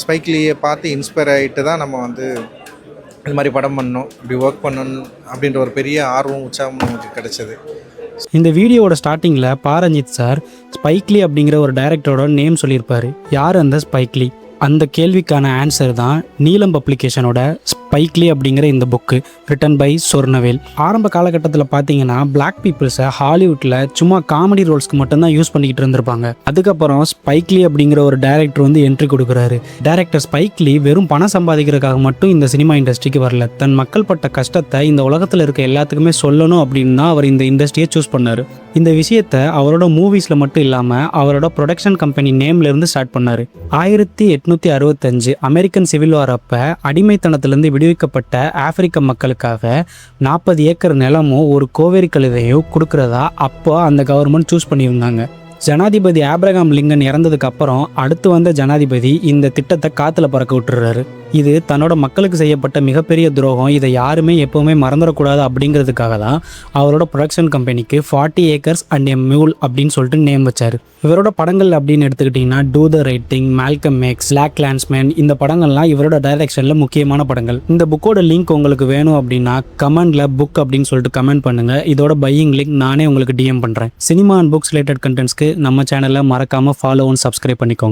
ஸ்பைக்லியை பார்த்து இன்ஸ்பயர் ஆகிட்டு தான் நம்ம வந்து இது மாதிரி படம் பண்ணணும், இப்படி ஒர்க் பண்ணணும் அப்படின்ற ஒரு பெரிய ஆர்வம் உற்சாகம் நமக்கு கிடைச்சது. இந்த வீடியோவோட ஸ்டார்டிங்கில் பாரஞ்சித் சார் ஸ்பைக்லி அப்படிங்கிற ஒரு டைரக்டரோட நேம் சொல்லியிருப்பார். யார் அந்த ஸ்பைக்லி? அந்த கேள்விக்கான ஆன்சர் தான் நீலம் பப்ளிகேஷனோட ஸ்பைக்லி அப்படிங்கிற இந்த புக்கு ரிட்டன் பை சொர்ணவேல். ஆரம்ப காலகட்டத்தில் பார்த்தீங்கன்னா பிளாக் பீப்புள்ஸை ஹாலிவுட்டில் சும்மா காமெடி ரோல்ஸ்க்கு மட்டும்தான் யூஸ் பண்ணிக்கிட்டு இருந்திருப்பாங்க. அதுக்கப்புறம் ஸ்பைக்லி அப்படிங்கிற ஒரு டைரக்டர் வந்து என்ட்ரி கொடுக்குறாரு. டைரக்டர் ஸ்பைக்லி வெறும் பணம் சம்பாதிக்கிறதுக்காக மட்டும் இந்த சினிமா இண்டஸ்ட்ரிக்கு வரல, தன் மக்கள் பட்ட கஷ்டத்தை இந்த உலகத்தில் இருக்க எல்லாத்துக்குமே சொல்லணும் அப்படின்னு தான் அவர் இந்த இண்டஸ்ட்ரியை சூஸ் பண்ணார். இந்த விஷயத்தை அவரோட மூவிஸில் மட்டும் இல்லாமல் அவரோட ப்ரொடக்ஷன் கம்பெனி நேம்லேருந்து ஸ்டார்ட் பண்ணார். 1865 அமெரிக்கன் சிவில் வார் அப்போ அடிமைத்தனத்திலேருந்து விடுவிக்கப்பட்ட ஆப்பிரிக்க மக்களுக்காக 40 ஏக்கர் நிலமும் ஒரு கோவேரி கழுதையும் கொடுக்குறதா அப்போ அந்த கவர்மெண்ட் சூஸ் பண்ணியிருந்தாங்க. ஜனாதிபதி ஆப்ரஹாம் லிங்கன் இறந்ததுக்கு அப்புறம் அடுத்து வந்த ஜனாதிபதி இந்த திட்டத்தை காற்றுல பறக்க விட்டுறாரு. இது தன்னோட மக்களுக்கு செய்யப்பட்ட மிகப்பெரிய துரோகம், இதை யாருமே எப்போவுமே மறந்துடக்கூடாது அப்படிங்கிறதுக்காக தான் அவரோட ப்ரொடக்ஷன் கம்பெனிக்கு 40 ஏக்கர்ஸ் அண்ட் எ மியூல் அப்படின்னு சொல்லிட்டு நேம் வச்சார். இவரோட படங்கள் அப்படின்னு எடுத்துக்கிட்டிங்கன்னா do the right thing, Malcolm X, black klansman, இந்த படங்கள்லாம் இவரோட டைரக்ஷனில் முக்கியமான படங்கள். இந்த புக்கோட லிங்க் உங்களுக்கு வேணும் அப்படின்னா கமெண்டில் புக் அப்படின்னு சொல்லிட்டு கமெண்ட் பண்ணுங்கள். இதோட பையிங் லிங்க் நானே உங்களுக்கு டிஎம் பண்ணுறேன். சினிமா அண்ட் புக்ஸ் ரிலேட்டட் கண்டென்ட்ஸ்க்கு நம்ம சேனலை மறக்காமல் ஃபாலோ அண்ட் சப்ஸ்கிரைப் பண்ணிக்கோங்க.